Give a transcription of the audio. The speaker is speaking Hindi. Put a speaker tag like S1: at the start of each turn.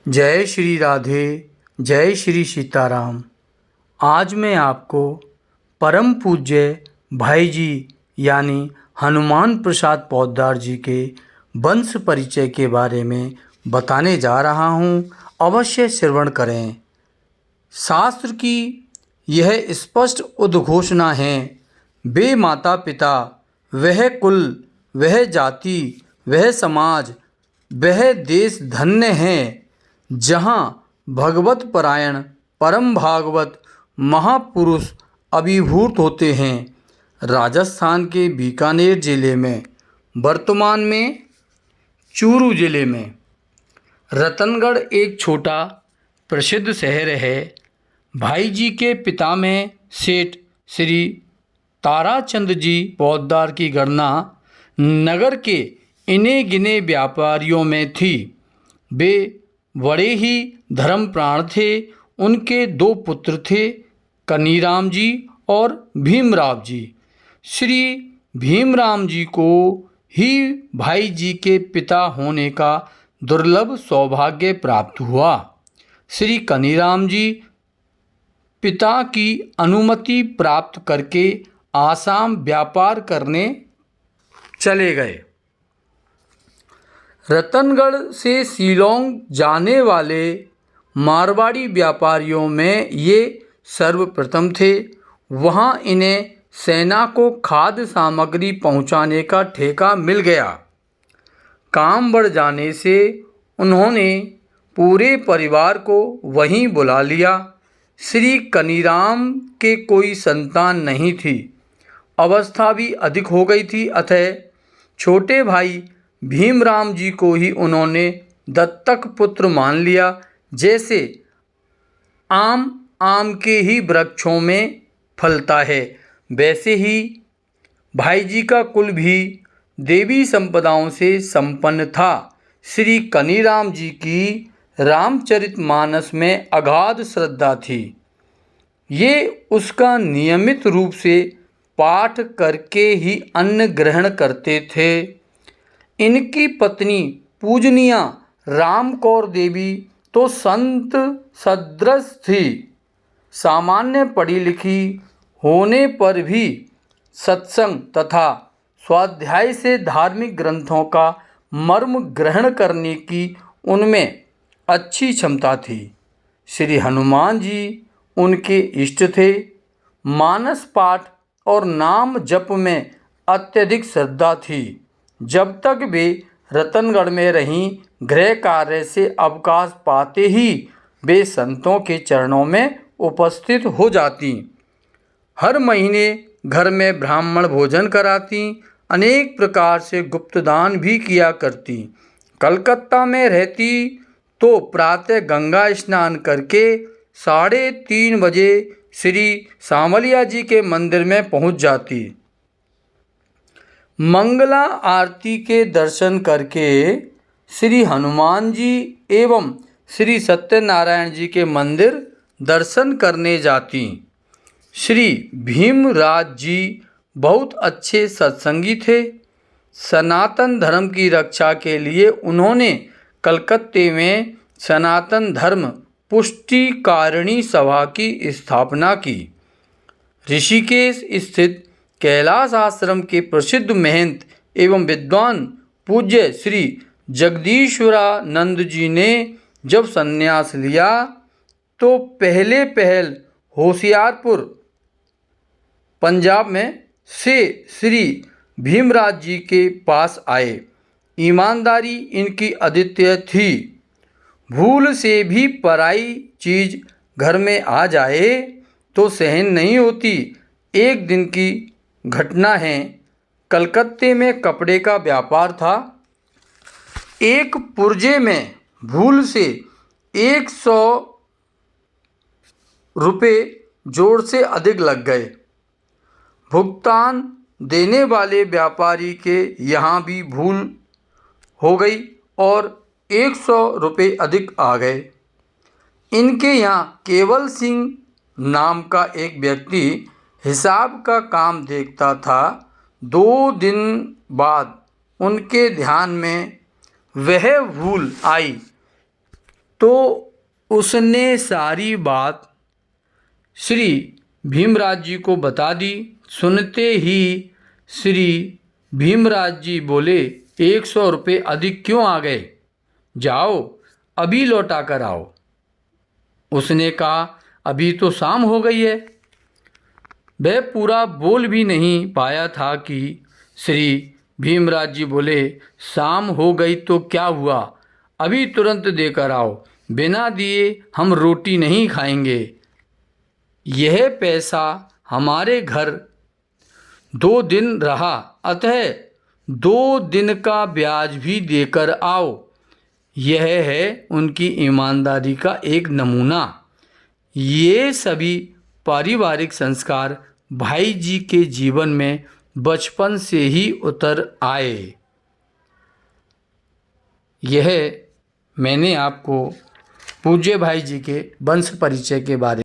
S1: जय श्री राधे, जय श्री सीताराम। आज मैं आपको परम पूज्य भाई जी यानी हनुमान प्रसाद पोद्दार जी के वंश परिचय के बारे में बताने जा रहा हूँ। अवश्य श्रवण करें। शास्त्र की यह स्पष्ट उद्घोषणा है, वे माता पिता, वह कुल, वह जाति, वह समाज, वह देश धन्य है जहाँ भगवत परायण परम भागवत महापुरुष अभिभूत होते हैं। राजस्थान के बीकानेर जिले में, वर्तमान में चूरू जिले में, रतनगढ़ एक छोटा प्रसिद्ध शहर है। भाई जी के पिता में सेठ श्री ताराचंद जी पोद्दार की गणना नगर के इने गिने व्यापारियों में थी। वे बड़े ही धर्मप्राण थे। उनके दो पुत्र थे, कनीराम जी और भीमराव जी। श्री भीमराम जी को ही भाई जी के पिता होने का दुर्लभ सौभाग्य प्राप्त हुआ। श्री कनीराम जी पिता की अनुमति प्राप्त करके आसाम व्यापार करने चले गए। रतनगढ़ से शिलोंग जाने वाले मारवाड़ी व्यापारियों में ये सर्वप्रथम थे। वहाँ इन्हें सेना को खाद्य सामग्री पहुँचाने का ठेका मिल गया। काम बढ़ जाने से उन्होंने पूरे परिवार को वहीं बुला लिया। श्री कनीराम के कोई संतान नहीं थी। अवस्था भी अधिक हो गई थी, अतः छोटे भाई भीमराम जी को ही उन्होंने दत्तक पुत्र मान लिया। जैसे आम के ही वृक्षों में फलता है, वैसे ही भाई जी का कुल भी देवी संपदाओं से संपन्न था। श्री कनीराम जी की रामचरितमानस में अगाध श्रद्धा थी। ये उसका नियमित रूप से पाठ करके ही अन्न ग्रहण करते थे। इनकी पत्नी पूजनीया रामकौर देवी तो संत सदृश थी। सामान्य पढ़ी लिखी होने पर भी सत्संग तथा स्वाध्याय से धार्मिक ग्रंथों का मर्म ग्रहण करने की उनमें अच्छी क्षमता थी। श्री हनुमान जी उनके इष्ट थे। मानस पाठ और नाम जप में अत्यधिक श्रद्धा थी। जब तक वे रतनगढ़ में रहीं, गृह कार्य से अवकाश पाते ही वे संतों के चरणों में उपस्थित हो जाती। हर महीने घर में ब्राह्मण भोजन कराती। अनेक प्रकार से गुप्तदान भी किया करती। कलकत्ता में रहती तो प्रातः गंगा स्नान करके 3:30 बजे श्री सामलिया जी के मंदिर में पहुंच जाती। मंगला आरती के दर्शन करके श्री हनुमान जी एवं श्री सत्यनारायण जी के मंदिर दर्शन करने जाती। श्री भीमराज जी बहुत अच्छे सत्संगी थे। सनातन धर्म की रक्षा के लिए उन्होंने कलकत्ते में सनातन धर्म पुष्टिकारिणी सभा की स्थापना की। ऋषिकेश स्थित कैलाश आश्रम के प्रसिद्ध महंत एवं विद्वान पूज्य श्री जगदीश्वरानंद जी ने जब संन्यास लिया तो पहल होशियारपुर पंजाब में से श्री भीमराज जी के पास आए। ईमानदारी इनकी अद्वितीय थी। भूल से भी पराई चीज़ घर में आ जाए तो सहन नहीं होती। एक दिन की घटना है, कलकत्ते में कपड़े का व्यापार था। एक पुर्जे में भूल से 100 रुपये जोड़ से अधिक लग गए। भुगतान देने वाले व्यापारी के यहाँ भी भूल हो गई और 100 रुपये अधिक आ गए। इनके यहाँ केवल सिंह नाम का एक व्यक्ति हिसाब का काम देखता था। 2 दिन बाद उनके ध्यान में वह भूल आई तो उसने सारी बात श्री भीमराज जी को बता दी। सुनते ही श्री भीमराज जी बोले, 100 रुपये अधिक क्यों आ गए? जाओ अभी लौटा कर आओ। उसने कहा, अभी तो शाम हो गई है। वह पूरा बोल भी नहीं पाया था कि श्री भीमराज जी बोले, शाम हो गई तो क्या हुआ, अभी तुरंत देकर आओ, बिना दिए हम रोटी नहीं खाएंगे। यह पैसा हमारे घर 2 दिन रहा, अतः 2 दिन का ब्याज भी देकर आओ। यह है उनकी ईमानदारी का एक नमूना। ये सभी पारिवारिक संस्कार भाई जी के जीवन में बचपन से ही उतर आए। यह मैंने आपको पूज्य भाई जी के वंश परिचय के बारे